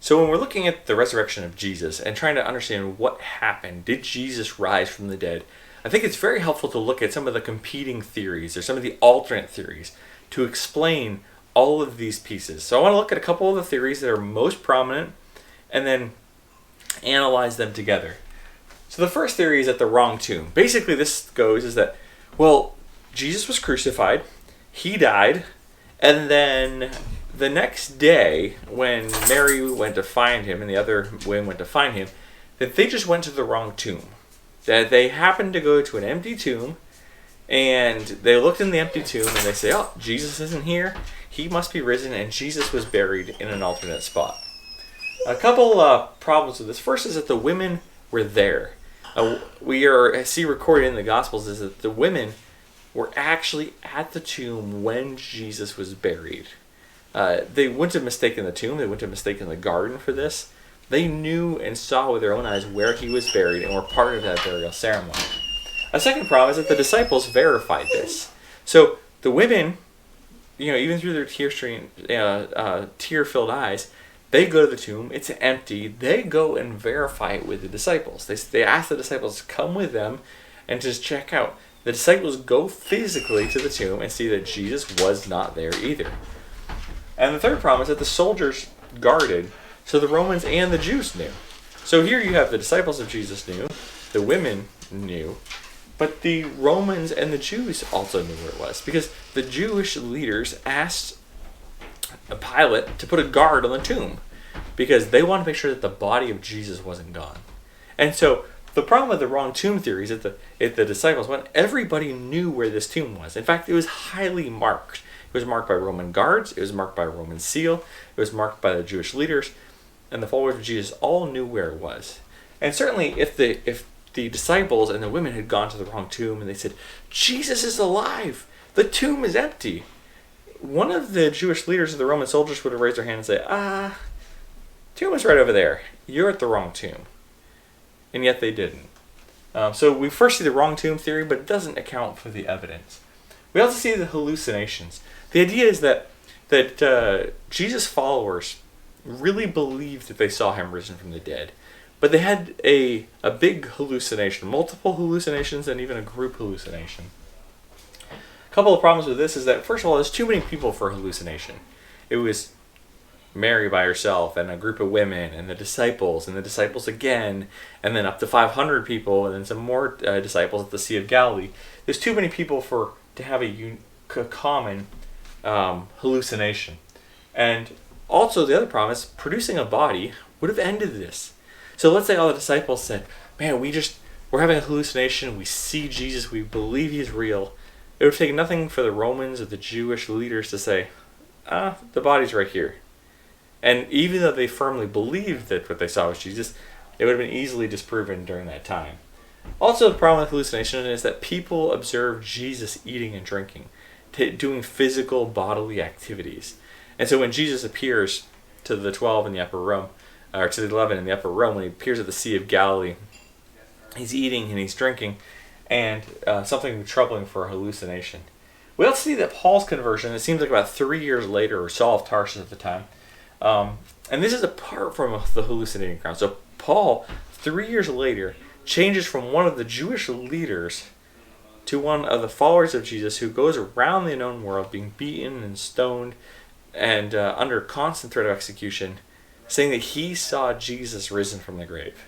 So when we're looking at the resurrection of Jesus and trying to understand what happened, did Jesus rise from the dead? I think it's very helpful to look at some of the competing theories or some of the alternate theories to explain all of these pieces. So I want to look at a couple of the theories that are most prominent and then analyze them together. So the first theory is at the wrong tomb. Basically this goes is that, well, Jesus was crucified, he died, and then the next day when Mary went to find him and the other women went to find him, that they just went to the wrong tomb. That they happened to go to an empty tomb and they looked in the empty tomb and they say, oh, Jesus isn't here, he must be risen, and Jesus was buried in an alternate spot. A couple problems with this. First is that the women were there. We see recorded in the Gospels is that the women were actually at the tomb when Jesus was buried. They wouldn't have mistaken the tomb. They wouldn't have mistaken the garden for this. They knew and saw with their own eyes where he was buried and were part of that burial ceremony. A second problem is that the disciples verified this. So the women, even through their tear-filled eyes, they go to the tomb. It's empty. They go and verify it with the disciples. They ask the disciples to come with them and just check out. The disciples go physically to the tomb and see that Jesus was not there either. And the third problem is that the soldiers guarded, so the Romans and the Jews knew. So here you have the disciples of Jesus knew, the women knew, but the Romans and the Jews also knew where it was, because the Jewish leaders asked Pilate to put a guard on the tomb because they wanted to make sure that the body of Jesus wasn't gone. And so the problem with the wrong tomb theory is that the disciples went, everybody knew where this tomb was. In fact, it was highly marked. It was marked by Roman guards, it was marked by a Roman seal, it was marked by the Jewish leaders, and the followers of Jesus all knew where it was. And certainly if the disciples and the women had gone to the wrong tomb and they said, Jesus is alive, the tomb is empty, one of the Jewish leaders of the Roman soldiers would have raised their hand and say, tomb is right over there, you're at the wrong tomb. And yet they didn't. So we first see the wrong tomb theory, but it doesn't account for the evidence. We also see the hallucinations. The idea is that Jesus' followers really believed that they saw him risen from the dead. But they had a big hallucination, multiple hallucinations, and even a group hallucination. A couple of problems with this is that, first of all, there's too many people for hallucination. It was Mary by herself, and a group of women, and the disciples again, and then up to 500 people, and then some more disciples at the Sea of Galilee. There's too many people to have a common hallucination. And also the other problem is producing a body would have ended this. So let's say all the disciples said, man, we're having a hallucination, we see Jesus, we believe he's real. It would take nothing for the Romans or the Jewish leaders to say, the body's right here. And even though they firmly believed that what they saw was Jesus, it would have been easily disproven during that time. Also, the problem with hallucination is that people observe Jesus eating and drinking, doing physical bodily activities. And so when Jesus appears to the 12 in the upper room, or to the 11 in the upper room, when he appears at the Sea of Galilee, he's eating and he's drinking, and something troubling for a hallucination. We also see that Paul's conversion, it seems like about 3 years later, or Saul of Tarsus at the time, and this is apart from the hallucinating crowd. So Paul, 3 years later, changes from one of the Jewish leaders to one of the followers of Jesus who goes around the known world being beaten and stoned and under constant threat of execution, saying that he saw Jesus risen from the grave.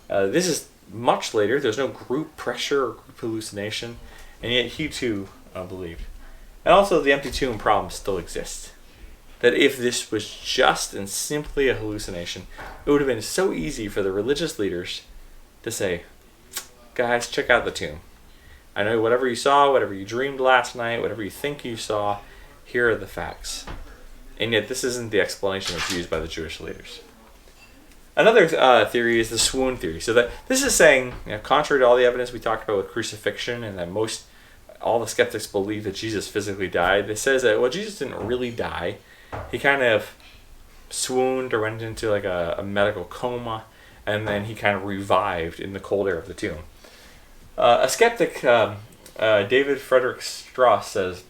This is much later. There's no group pressure or group hallucination, and yet he too believed. And also the empty tomb problem still exists. That if this was just and simply a hallucination, it would have been so easy for the religious leaders to say, guys, check out the tomb. I know whatever you saw, whatever you dreamed last night, whatever you think you saw, here are the facts. And yet this isn't the explanation that's used by the Jewish leaders. Another theory is the swoon theory. So that this is saying, contrary to all the evidence we talked about with crucifixion, and that all the skeptics believe that Jesus physically died, it says that, well, Jesus didn't really die. He kind of swooned or went into like a medical coma, and then he kind of revived in the cold air of the tomb. A skeptic, David Frederick Strauss, says,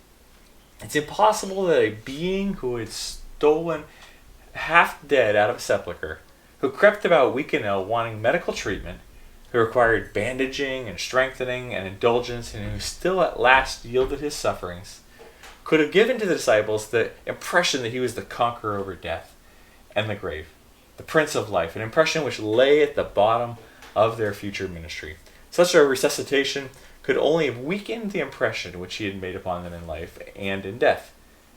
it's impossible that a being who had stolen half dead out of a sepulchre, who crept about weak and ill, wanting medical treatment, who required bandaging and strengthening and indulgence, and who still at last yielded his sufferings, could have given to the disciples the impression that he was the conqueror over death and the grave, the Prince of Life, an impression which lay at the bottom of their future ministry. Such a resuscitation could only have weakened the impression which he had made upon them in life and in death,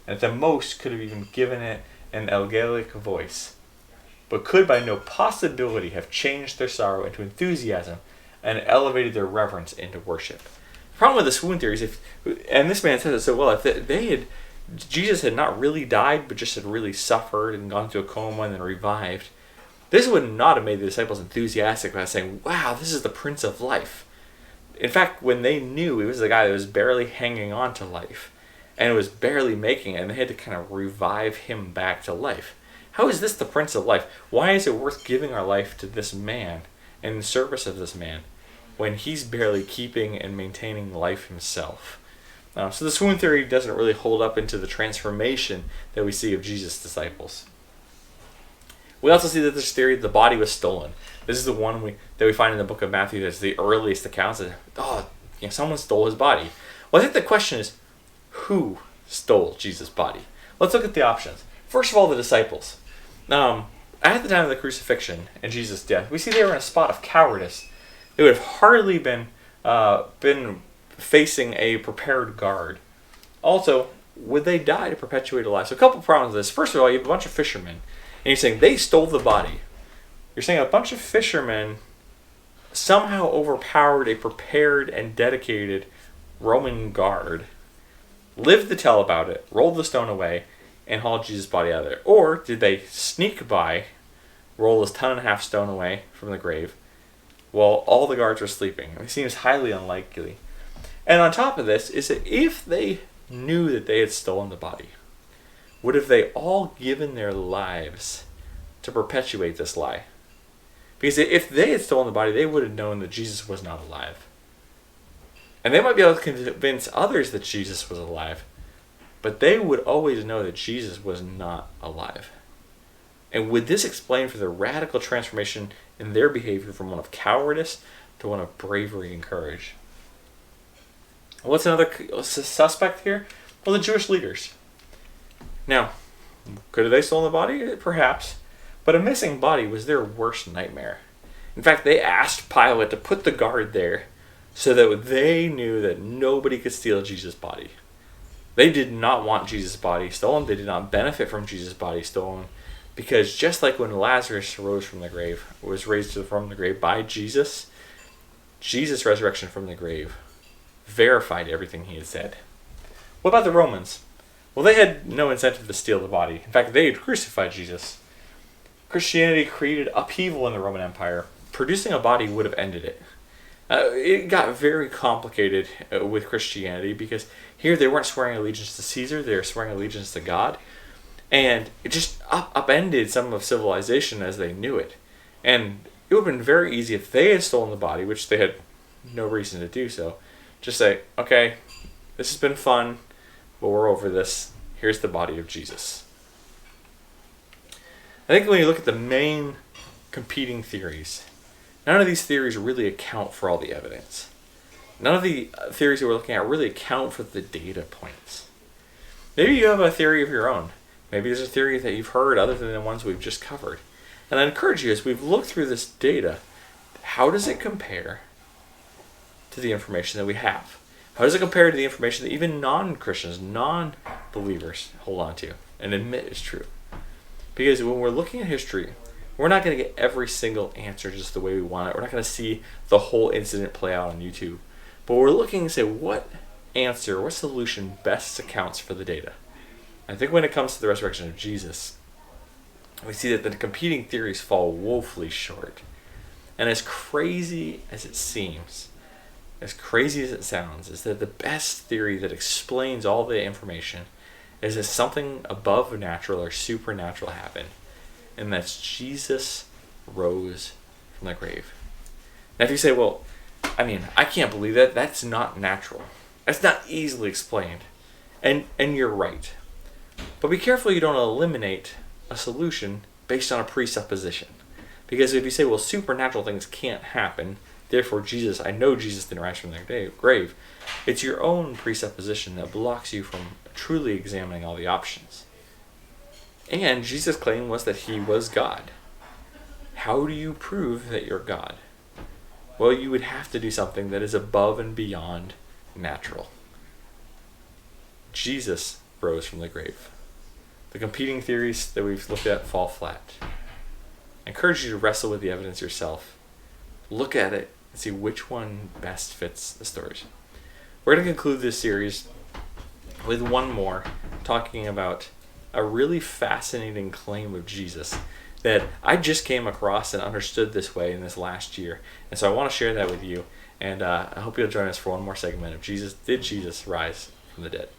and at the most could have even given it an elegiac voice, but could by no possibility have changed their sorrow into enthusiasm and elevated their reverence into worship. The problem with the swoon theory is and this man says it so well, if Jesus had not really died, but just had really suffered and gone into a coma and then revived, this would not have made the disciples enthusiastic by saying, wow, this is the Prince of Life. In fact, when they knew he was the guy that was barely hanging on to life and was barely making it, and they had to kind of revive him back to life. How is this the Prince of Life? Why is it worth giving our life to this man and in service of this man when he's barely keeping and maintaining life himself? So the swoon theory doesn't really hold up into the transformation that we see of Jesus' disciples. We also see that this theory, the body was stolen. This is the one that we find in the book of Matthew that's the earliest accounts of, someone stole his body. Well, I think the question is, who stole Jesus' body? Let's look at the options. First of all, the disciples. At the time of the crucifixion and Jesus' death, we see they were in a spot of cowardice. They would have hardly been facing a prepared guard. Also, would they die to perpetuate a lie? So a couple problems with this. First of all, you have a bunch of fishermen, and you're saying they stole the body. You're saying a bunch of fishermen somehow overpowered a prepared and dedicated Roman guard, lived to tell about it, rolled the stone away, and hauled Jesus' body out of there. Or did they sneak by, roll this 1.5-ton stone away from the grave, while all the guards were sleeping? It seems highly unlikely. And on top of this, is that if they knew that they had stolen the body, would have they all given their lives to perpetuate this lie? Because if they had stolen the body, they would have known that Jesus was not alive. And they might be able to convince others that Jesus was alive, but they would always know that Jesus was not alive. And would this explain for the radical transformation in their behavior from one of cowardice to one of bravery and courage? What's another suspect here? Well, the Jewish leaders. Now, could have they stolen the body? Perhaps. But a missing body was their worst nightmare. In fact, they asked Pilate to put the guard there so that they knew that nobody could steal Jesus' body. They did not want Jesus' body stolen. They did not benefit from Jesus' body stolen. Because just like when Lazarus rose from the grave, was raised from the grave by Jesus' resurrection from the grave verified everything he had said. What about the Romans? Well, they had no incentive to steal the body. In fact, they had crucified Jesus. Christianity created upheaval in the Roman Empire. Producing a body would have ended it. It got very complicated with Christianity because here they weren't swearing allegiance to Caesar, they were swearing allegiance to God. And it just upended some of civilization as they knew it. And it would have been very easy if they had stolen the body, which they had no reason to do so, just say, okay, this has been fun, but we're over this. Here's the body of Jesus. I think when you look at the main competing theories, none of these theories really account for all the evidence. None of the theories that we're looking at really account for the data points. Maybe you have a theory of your own. Maybe there's a theory that you've heard other than the ones we've just covered. And I encourage you, as we've looked through this data, how does it compare to the information that we have? How does it compare to the information that even non-Christians, non-believers hold on to and admit is true? Because when we're looking at history, we're not going to get every single answer just the way we want it. We're not going to see the whole incident play out on YouTube. But we're looking to say what answer, what solution best accounts for the data. I think when it comes to the resurrection of Jesus, we see that the competing theories fall woefully short. And as crazy as it seems, as crazy as it sounds, is that the best theory that explains all the information is that something above natural or supernatural happened. And that's Jesus rose from the grave. Now if you say, well, I can't believe that. That's not natural. That's not easily explained. And you're right. But be careful you don't eliminate a solution based on a presupposition. Because if you say, well, supernatural things can't happen, therefore I know Jesus didn't rise from the grave, it's your own presupposition that blocks you from truly examining all the options. And Jesus' claim was that he was God. How do you prove that you're God? Well, you would have to do something that is above and beyond natural. Jesus rose from the grave. The competing theories that we've looked at fall flat. I encourage you to wrestle with the evidence yourself. Look at it and see which one best fits the stories. We're going to conclude this series with one more, talking about a really fascinating claim of Jesus that I just came across and understood this way in this last year. And so I want to share that with you. And I hope you'll join us for one more segment of Did Jesus rise from the dead?